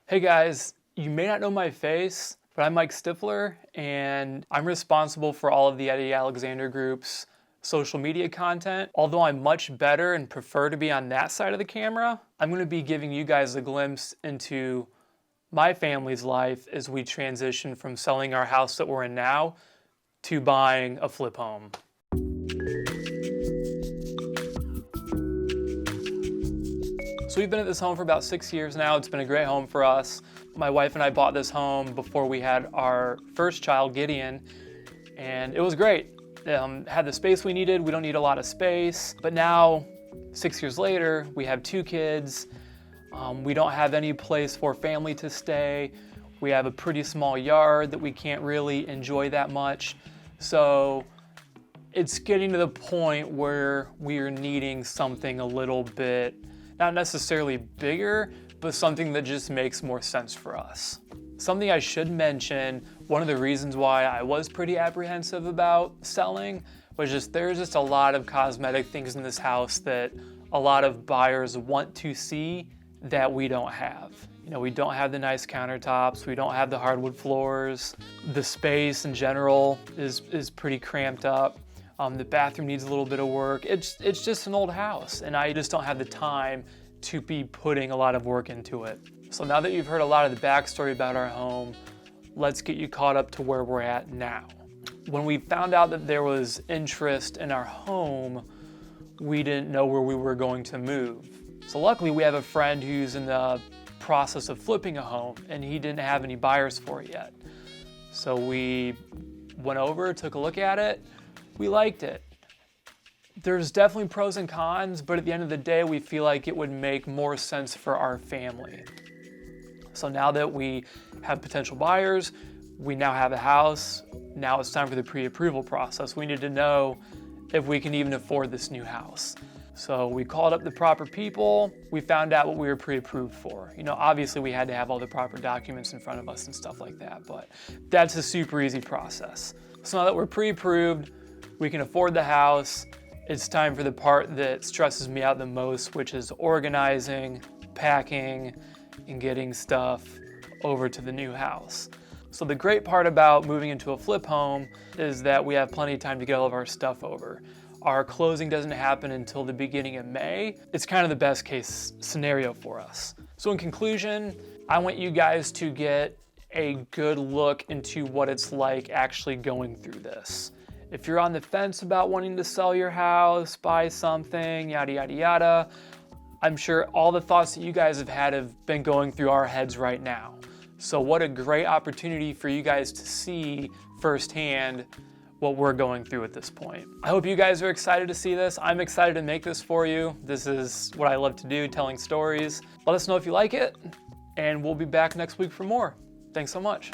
Hey guys, you may not know my face, but I'm Mike Stifler, and I'm responsible for all of the Eddie Alexander Group's social media content. Although I'm much better and prefer to be on that side of the camera, I'm going to be giving you guys a glimpse into my family's life as we transition from selling our house that we're in now to buying a flip home. So we've been at this home for about 6 years now. It's been a great home for us. My wife and I bought this home before we had our first child, Gideon, and it was great. Had the space we needed. We don't need a lot of space. But now, 6 years later, we have 2 kids. We don't have any place for family to stay. We have a pretty small yard that we can't really enjoy that much. So it's getting to the point where we're needing something a little bit, not necessarily bigger, but something that just makes more sense for us. Something I should mention, one of the reasons why I was pretty apprehensive about selling was there's just a lot of cosmetic things in this house that a lot of buyers want to see that we don't have. You know, we don't have the nice countertops, we don't have the hardwood floors, the space in general is pretty cramped up. The bathroom needs a little bit of work. It's just an old house, and I just don't have the time to be putting a lot of work into it. So now that you've heard a lot of the backstory about our home, let's get you caught up to where we're at now. When we found out that there was interest in our home, we didn't know where we were going to move. So luckily we have a friend who's in the process of flipping a home, and he didn't have any buyers for it yet. So we went over, took a look at it. We liked it. There's definitely pros and cons, but at the end of the day, we feel like it would make more sense for our family. So now that we have potential buyers, we now have a house, now it's time for the pre-approval process. We need to know if we can even afford this new house. So we called up the proper people, we found out what we were pre-approved for. You know, obviously we had to have all the proper documents in front of us and stuff like that, but that's a super easy process. So now that we're pre-approved, we can afford the house, it's time for the part that stresses me out the most, which is organizing, packing, and getting stuff over to the new house. So the great part about moving into a flip home is that we have plenty of time to get all of our stuff over. Our closing doesn't happen until the beginning of May. It's kind of the best case scenario for us. So in conclusion, I want you guys to get a good look into what it's like actually going through this. If you're on the fence about wanting to sell your house, buy something, yada, yada, yada, I'm sure all the thoughts that you guys have been going through our heads right now. So what a great opportunity for you guys to see firsthand what we're going through at this point. I hope you guys are excited to see this. I'm excited to make this for you. This is what I love to do, telling stories. Let us know if you like it, and we'll be back next week for more. Thanks so much.